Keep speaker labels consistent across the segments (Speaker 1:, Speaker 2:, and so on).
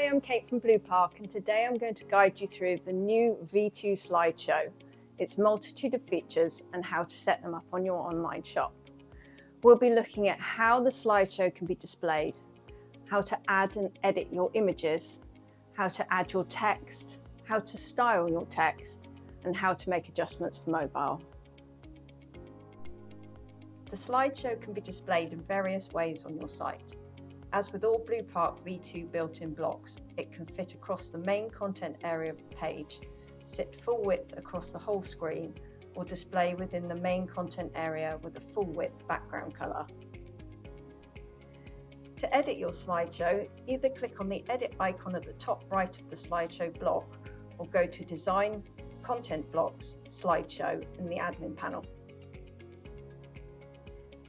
Speaker 1: Hi, I'm Kate from Bluepark, and today I'm going to guide you through the new V2 Slideshow, its multitude of features and how to set them up on your online shop. We'll be looking at how the slideshow can be displayed, how to add and edit your images, how to add your text, how to style your text, and how to make adjustments for mobile. The slideshow can be displayed in various ways on your site. As with all Bluepark V2 built-in blocks, it can fit across the main content area of the page, sit full width across the whole screen, or display within the main content area with a full width background colour. To edit your slideshow, either click on the edit icon at the top right of the slideshow block, or go to Design, Content Blocks, Slideshow in the admin panel.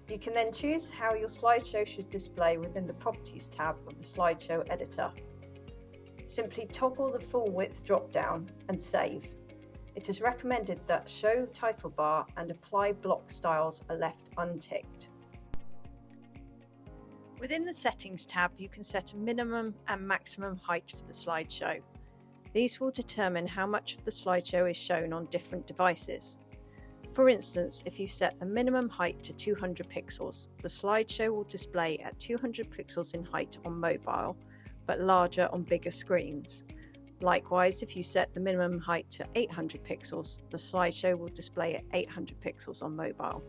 Speaker 1: You can then choose how your slideshow should display within the Properties tab of the slideshow editor. Simply toggle the full width drop-down and save. It is recommended that Show Title Bar and Apply Block Styles are left unticked. Within the Settings tab, you can set a minimum and maximum height for the slideshow. These will determine how much of the slideshow is shown on different devices. For instance, if you set the minimum height to 200 pixels, the slideshow will display at 200 pixels in height on mobile, but larger on bigger screens. Likewise, if you set the minimum height to 800 pixels, the slideshow will display at 800 pixels on mobile.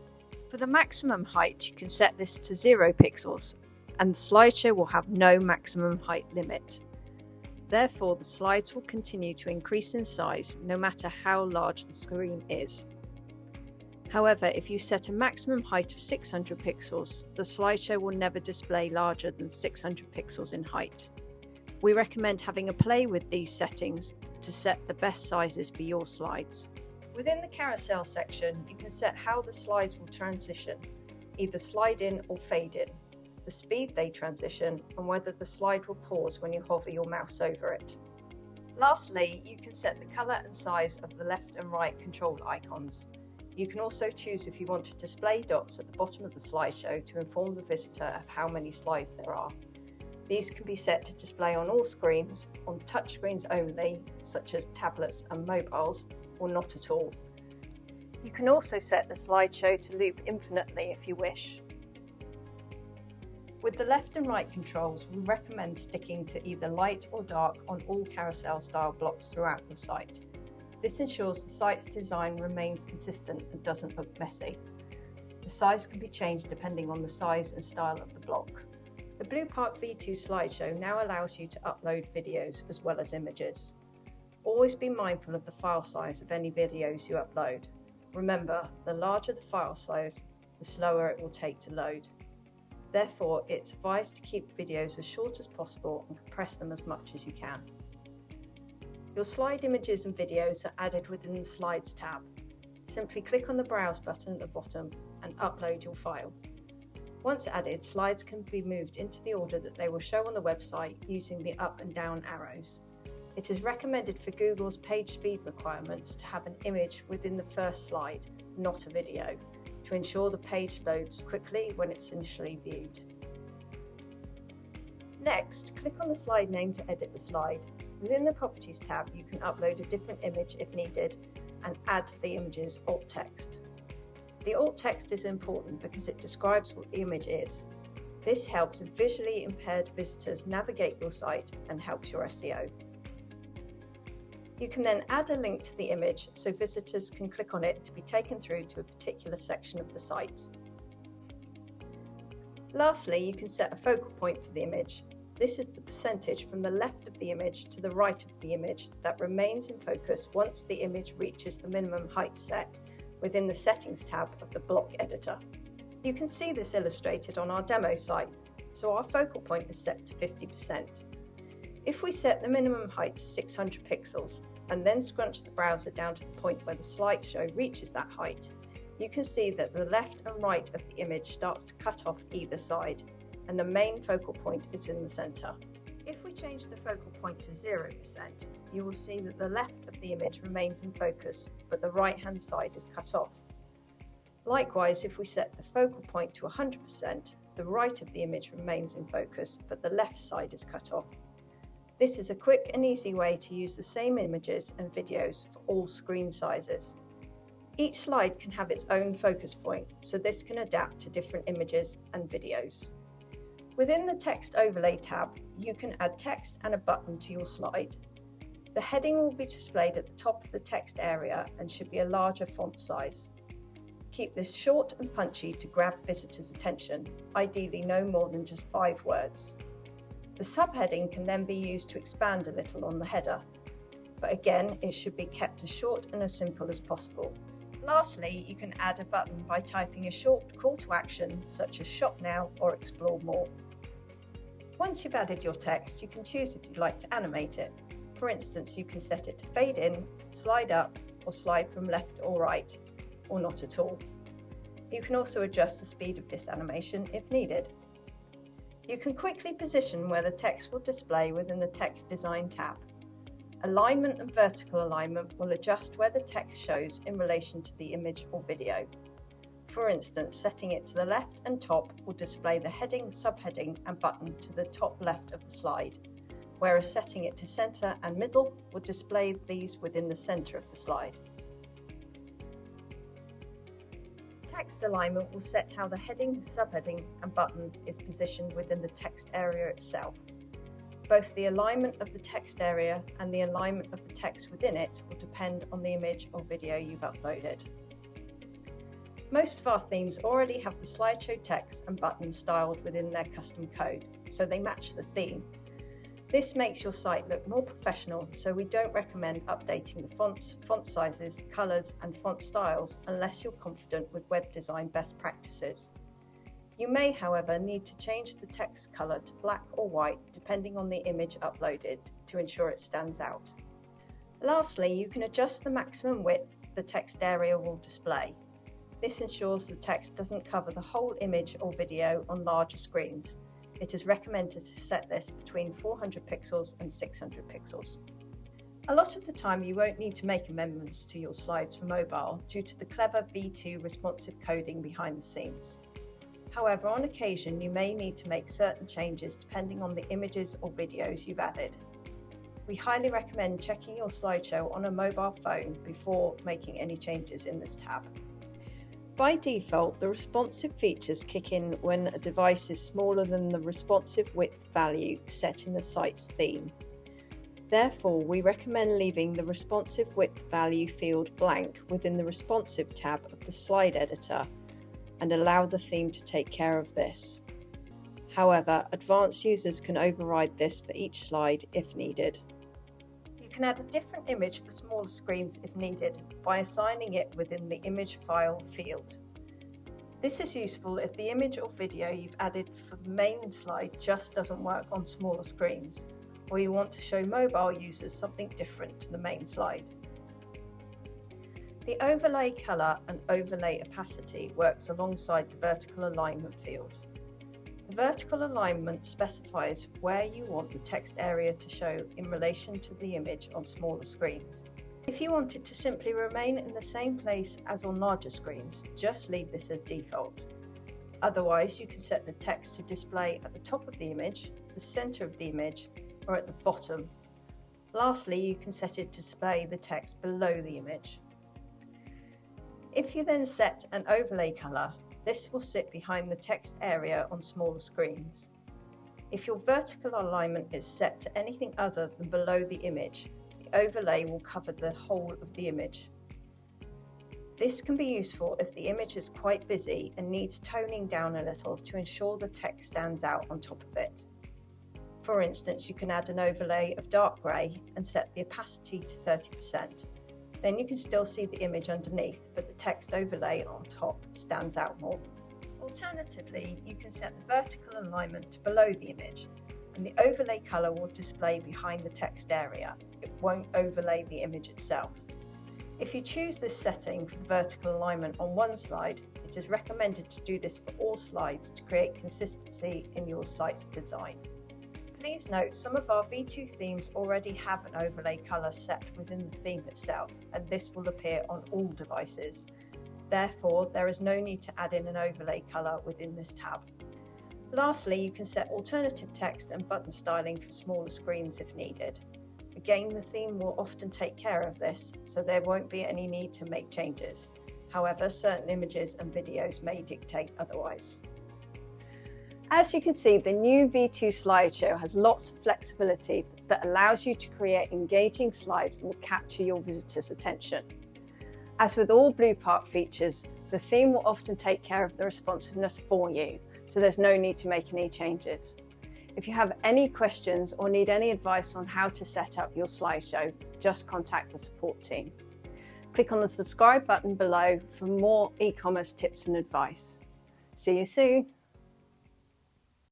Speaker 1: For the maximum height, you can set this to 0 pixels, and the slideshow will have no maximum height limit. Therefore, the slides will continue to increase in size no matter how large the screen is. However, if you set a maximum height of 600 pixels, the slideshow will never display larger than 600 pixels in height. We recommend having a play with these settings to set the best sizes for your slides. Within the carousel section, you can set how the slides will transition, either slide in or fade in, the speed they transition, and whether the slide will pause when you hover your mouse over it. Lastly, you can set the colour and size of the left and right control icons. You can also choose if you want to display dots at the bottom of the slideshow to inform the visitor of how many slides there are. These can be set to display on all screens, on touchscreens only, such as tablets and mobiles, or not at all. You can also set the slideshow to loop infinitely if you wish. With the left and right controls, we recommend sticking to either light or dark on all carousel style blocks throughout your site. This ensures the site's design remains consistent and doesn't look messy. The size can be changed depending on the size and style of the block. The Bluepark V2 Slideshow now allows you to upload videos as well as images. Always be mindful of the file size of any videos you upload. Remember, the larger the file size, the slower it will take to load. Therefore, it's advised to keep videos as short as possible and compress them as much as you can. Your slide images and videos are added within the Slides tab. Simply click on the Browse button at the bottom and upload your file. Once added, slides can be moved into the order that they will show on the website using the up and down arrows. It is recommended for Google's page speed requirements to have an image within the first slide, not a video, to ensure the page loads quickly when it's initially viewed. Next, click on the slide name to edit the slide. Within the Properties tab, you can upload a different image if needed and add the image's alt text. The alt text is important because it describes what the image is. This helps visually impaired visitors navigate your site and helps your SEO. You can then add a link to the image so visitors can click on it to be taken through to a particular section of the site. Lastly, you can set a focal point for the image. This is the percentage from the left of the image to the right of the image that remains in focus once the image reaches the minimum height set within the Settings tab of the block editor. You can see this illustrated on our demo site, so our focal point is set to 50%. If we set the minimum height to 600 pixels and then scrunch the browser down to the point where the slideshow reaches that height, you can see that the left and right of the image starts to cut off either side, and the main focal point is in the centre. If we change the focal point to 0%, you will see that the left of the image remains in focus, but the right-hand side is cut off. Likewise, if we set the focal point to 100%, the right of the image remains in focus, but the left side is cut off. This is a quick and easy way to use the same images and videos for all screen sizes. Each slide can have its own focus point, so this can adapt to different images and videos. Within the Text Overlay tab, you can add text and a button to your slide. The heading will be displayed at the top of the text area and should be a larger font size. Keep this short and punchy to grab visitors' attention, ideally no more than just 5 words. The subheading can then be used to expand a little on the header, but again, it should be kept as short and as simple as possible. Lastly, you can add a button by typing a short call to action such as shop now or explore more. Once you've added your text, you can choose if you'd like to animate it. For instance, you can set it to fade in, slide up, or slide from left or right, or not at all. You can also adjust the speed of this animation if needed. You can quickly position where the text will display within the Text Design tab. Alignment and vertical alignment will adjust where the text shows in relation to the image or video. For instance, setting it to the left and top will display the heading, subheading and button to the top left of the slide, whereas setting it to center and middle will display these within the center of the slide. Text alignment will set how the heading, subheading and button is positioned within the text area itself. Both the alignment of the text area and the alignment of the text within it will depend on the image or video you've uploaded. Most of our themes already have the slideshow text and buttons styled within their custom code, so they match the theme. This makes your site look more professional, so we don't recommend updating the fonts, font sizes, colours and font styles unless you're confident with web design best practices. You may, however, need to change the text colour to black or white depending on the image uploaded to ensure it stands out. Lastly, you can adjust the maximum width the text area will display. This ensures the text doesn't cover the whole image or video on larger screens. It is recommended to set this between 400 pixels and 600 pixels. A lot of the time you won't need to make amendments to your slides for mobile due to the clever V2 responsive coding behind the scenes. However, on occasion you may need to make certain changes depending on the images or videos you've added. We highly recommend checking your slideshow on a mobile phone before making any changes in this tab. By default, the responsive features kick in when a device is smaller than the responsive width value set in the site's theme. Therefore, we recommend leaving the responsive width value field blank within the responsive tab of the slide editor and allow the theme to take care of this. However, advanced users can override this for each slide if needed. You can add a different image for smaller screens if needed by assigning it within the image file field. This is useful if the image or video you've added for the main slide just doesn't work on smaller screens, or you want to show mobile users something different to the main slide. The overlay colour and overlay opacity works alongside the vertical alignment field. The vertical alignment specifies where you want the text area to show in relation to the image on smaller screens. If you want it to simply remain in the same place as on larger screens, just leave this as default. Otherwise, you can set the text to display at the top of the image, the centre of the image, or at the bottom. Lastly, you can set it to display the text below the image. If you then set an overlay colour, this will sit behind the text area on smaller screens. If your vertical alignment is set to anything other than below the image, the overlay will cover the whole of the image. This can be useful if the image is quite busy and needs toning down a little to ensure the text stands out on top of it. For instance, you can add an overlay of dark grey and set the opacity to 30%. Then you can still see the image underneath, but the text overlay on top stands out more. Alternatively, you can set the vertical alignment to below the image, and the overlay colour will display behind the text area. It won't overlay the image itself. If you choose this setting for the vertical alignment on one slide, it is recommended to do this for all slides to create consistency in your site's design. Please note, some of our V2 themes already have an overlay colour set within the theme itself, and this will appear on all devices. Therefore, there is no need to add in an overlay colour within this tab. Lastly, you can set alternative text and button styling for smaller screens if needed. Again, the theme will often take care of this, so there won't be any need to make changes. However, certain images and videos may dictate otherwise. As you can see, the new V2 Slideshow has lots of flexibility that allows you to create engaging slides that will capture your visitors' attention. As with all Bluepark features, the theme will often take care of the responsiveness for you, so there's no need to make any changes. If you have any questions or need any advice on how to set up your slideshow, just contact the support team. Click on the subscribe button below for more e-commerce tips and advice. See you soon.